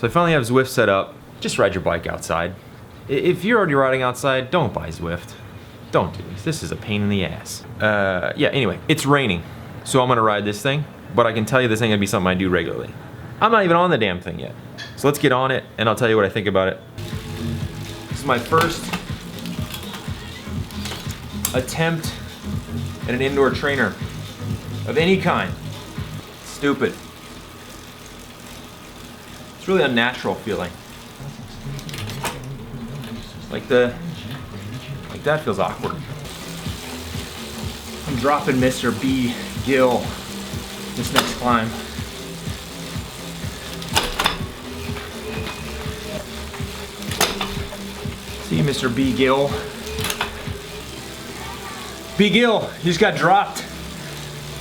So I finally have Zwift set up. Just ride your bike outside. If you're already riding outside, don't buy Zwift. Don't do this. This is a pain in the ass. Yeah, anyway, it's raining. So I'm gonna ride this thing, but I can tell you this ain't gonna be something I do regularly. I'm not even on the damn thing yet. So let's get on it and I'll tell you what I think about it. This is my first attempt at an indoor trainer of any kind. Stupid. It's really unnatural feeling. Like that feels awkward. I'm dropping Mr. B. Gill this next climb. See Mr. B. Gill. B. Gill, he just got dropped.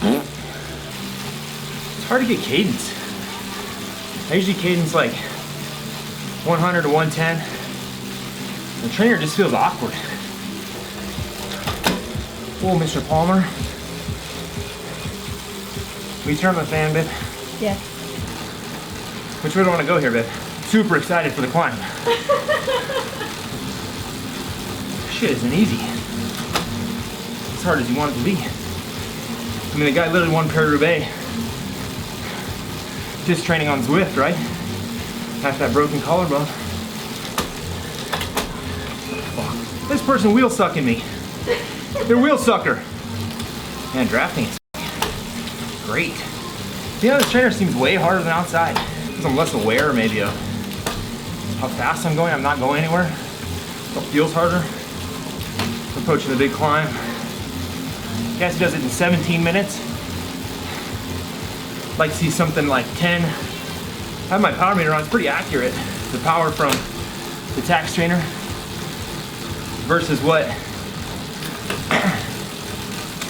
It's hard to get cadence. I usually cadence like 100 to 110. The trainer just feels awkward. Whoa, Mr. Palmer. Will you turn on the fan, babe? Yeah. Which way do I want to go here, babe? Super excited for the climb. Shit isn't easy. As hard as you want it to be. I mean, the guy literally won Paris-Roubaix just training on Zwift, right? After that broken collarbone. Fuck. This person wheel sucking me. They're wheel sucker. Man, drafting is great. You know, this trainer seems way harder than outside. Because I'm less aware, maybe, of how fast I'm going. I'm not going anywhere. It feels harder. Approaching the big climb. Guess he does it in 17 minutes. Like to see something like 10. I have my power meter on, it's pretty accurate. The power from the Tacx trainer versus what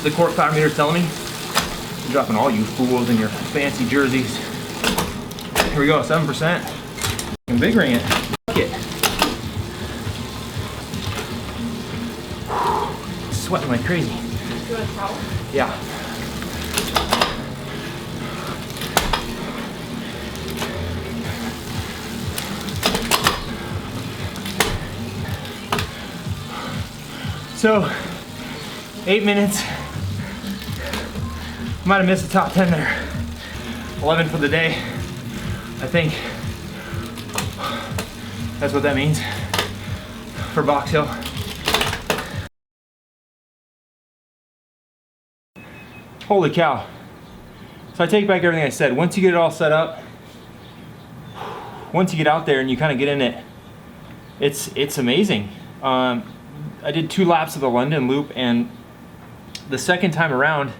the cork power meter is telling me. I'm dropping all you fools in your fancy jerseys. Here we go, 7%. Invigorating it. Fuck it. Sweating like crazy. You want a towel? Yeah. So, 8 minutes. Might have missed the top 10 there. 11 for the day. I think that's what that means for Box Hill. Holy cow. So I take back everything I said. Once you get it all set up, once you get out there and you kind of get in it, it's amazing. I did 2 laps of the London loop, and the second time around,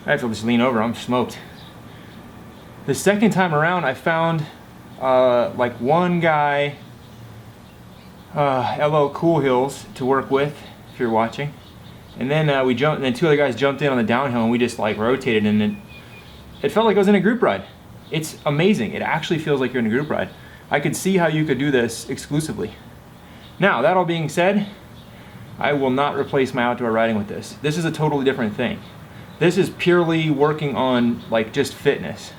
I have to just lean over, I'm smoked. The second time around, I found like one guy, LO Cool Hills, to work with, if you're watching. And then we jumped, and then 2 other guys jumped in on the downhill, and we just like rotated, and it felt like I was in a group ride. It's amazing. It actually feels like you're in a group ride. I could see how you could do this exclusively. Now, that all being said, I will not replace my outdoor riding with this. This is a totally different thing. This is purely working on like just fitness.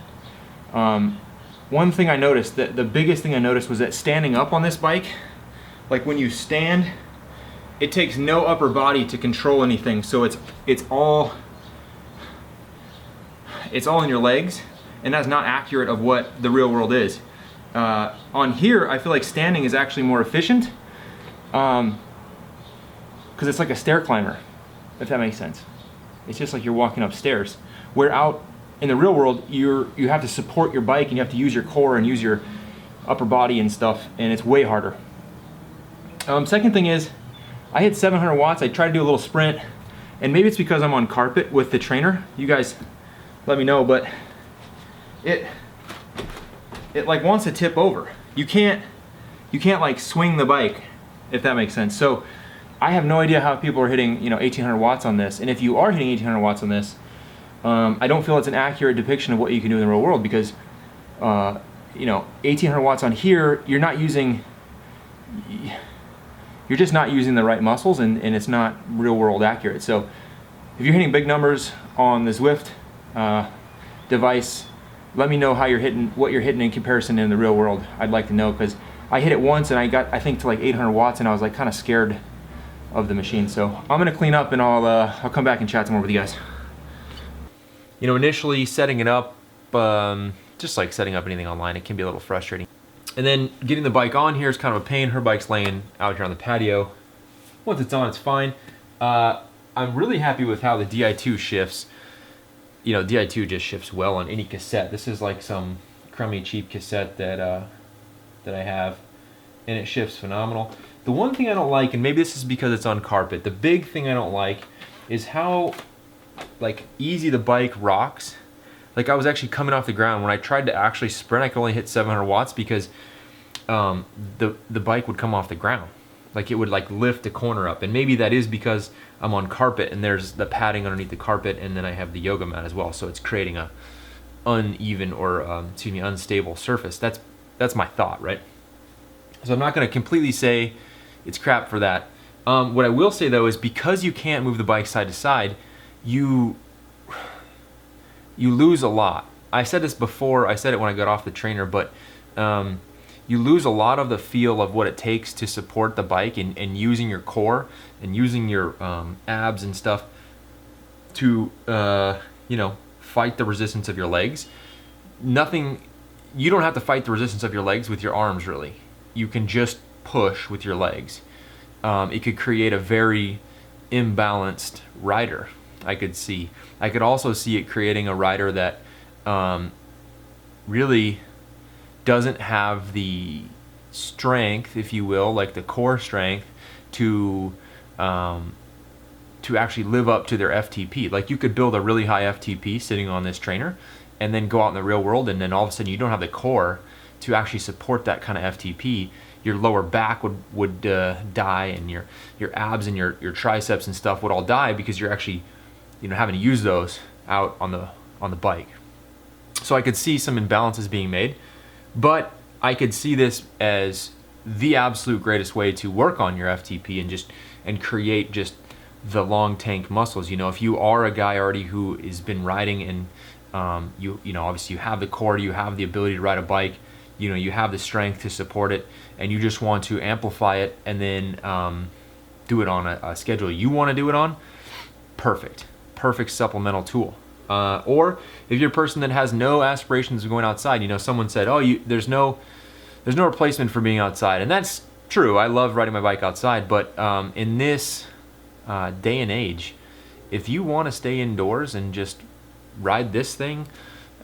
One thing I noticed, that the biggest thing I noticed was that standing up on this bike, like when you stand, it takes no upper body to control anything. So it's all in your legs, and that's not accurate of what the real world is. On here, I feel like standing is actually more efficient. Because it's like a stair climber, if that makes sense. It's just like you're walking upstairs. Where out in the real world, you have to support your bike, and you have to use your core and use your upper body and stuff, and it's way harder. Second thing is, I hit 700 watts. I tried to do a little sprint, and maybe it's because I'm on carpet with the trainer. You guys let me know, but it like wants to tip over. You can't like swing the bike, if that makes sense. So I have no idea how people are hitting 1800 watts on this, and if you are hitting 1800 watts on this, I don't feel it's an accurate depiction of what you can do in the real world, because 1800 watts on here, you're just not using the right muscles, and it's not real world accurate. So if you're hitting big numbers on the Zwift device, let me know how you're hitting, what you're hitting in comparison in the real world. I'd like to know, because I hit it once and I got, I think, to like 800 watts, and I was like kind of scared of the machine. So I'm gonna clean up and I'll come back and chat some more with you guys. You know, initially setting it up, just like setting up anything online, it can be a little frustrating. And then getting the bike on here is kind of a pain. Her bike's laying out here on the patio. Once it's on, it's fine. I'm really happy with how the Di2 shifts. You know, Di2 just shifts well on any cassette. This is like some crummy cheap cassette that I have, and it shifts phenomenal. The one thing I don't like, and maybe this is because it's on carpet, the big thing I don't like is how like easy the bike rocks. Like I was actually coming off the ground when I tried to actually sprint. I could only hit 700 watts because the bike would come off the ground. Like it would like lift the corner up, and maybe that is because I'm on carpet and there's the padding underneath the carpet, and then I have the yoga mat as well, so it's creating a uneven or unstable surface. That's my thought, right? So I'm not going to completely say it's crap for that. What I will say though is, because you can't move the bike side to side, you lose a lot. I said this before, I said it when I got off the trainer, but you lose a lot of the feel of what it takes to support the bike, and using your core and using your abs and stuff to you know, fight the resistance of your legs. You don't have to fight the resistance of your legs with your arms, really. You can just push with your legs. It could create a very imbalanced rider, I could see. I could also see it creating a rider that really doesn't have the strength, if you will, like the core strength to actually live up to their FTP. Like you could build a really high FTP sitting on this trainer, and then go out in the real world, and then all of a sudden you don't have the core to actually support that kind of FTP. Your lower back would die, and your abs and your triceps and stuff would all die, because you're actually, you know, having to use those out on the bike. So I could see some imbalances being made, but I could see this as the absolute greatest way to work on your FTP and create just the long tank muscles. You know, if you are a guy already who has been riding, and you know, obviously you have the core, you have the ability to ride a bike, you know, you have the strength to support it, and you just want to amplify it and then do it on a schedule you want to do it on, perfect supplemental tool. Or if you're a person that has no aspirations of going outside, you know, someone said, oh, there's no replacement for being outside, and that's true. I love riding my bike outside, but in this day and age, if you want to stay indoors and just ride this thing,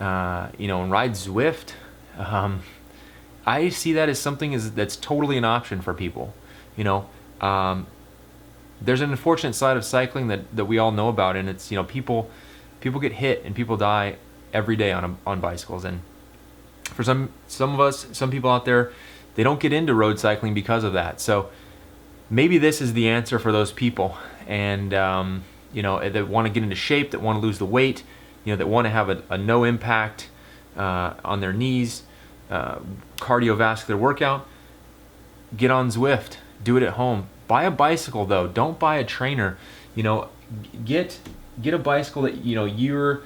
you know, and ride Zwift, I see that as something that's totally an option for people. You know, there's an unfortunate side of cycling that we all know about, and it's, you know, people get hit and people die every day on bicycles. And for some of us, some people out there, they don't get into road cycling because of that. So maybe this is the answer for those people, and you know, that want to get into shape, that want to lose the weight, you know, that want to have a no impact on their knees, cardiovascular workout. Get on Zwift, do it at home. Buy a bicycle though, don't buy a trainer. You know, get a bicycle that, you know, you're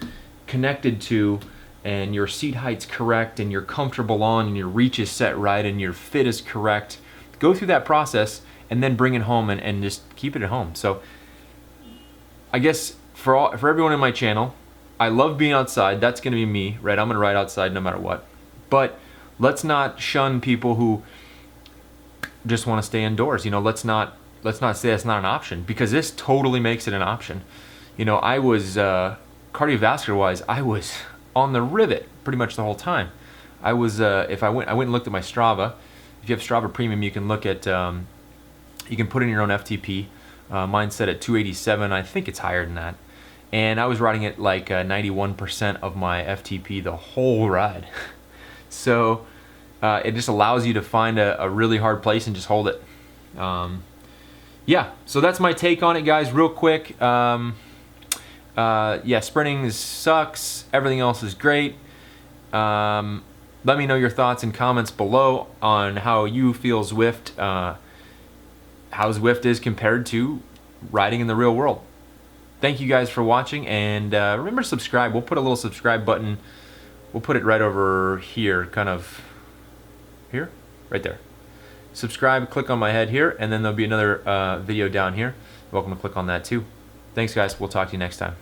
connected to, and your seat height's correct, and you're comfortable on, and your reach is set right, and your fit is correct. Go through that process and then bring it home, and just keep it at home. So I guess for everyone in my channel, I love being outside. That's going to be me, right? I'm going to ride outside no matter what. But let's not shun people who just want to stay indoors. You know, let's not say that's not an option, because this totally makes it an option. You know, I was cardiovascular wise, I was on the rivet pretty much the whole time. I was I went and looked at my Strava. If you have Strava Premium, you can look at you can put in your own FTP. Mine's set at 287. I think it's higher than that. And I was riding at like 91% of my FTP the whole ride. So it just allows you to find a really hard place and just hold it. Yeah, so that's my take on it, guys, real quick. Yeah, sprinting sucks. Everything else is great. Let me know your thoughts and comments below on how you feel Zwift, how Zwift is compared to riding in the real world. Thank you guys for watching, and remember to subscribe. We'll put a little subscribe button We'll put it right over here, kind of here, right there. Subscribe, click on my head here, and then there'll be another video down here. You're welcome to click on that too. Thanks guys, we'll talk to you next time.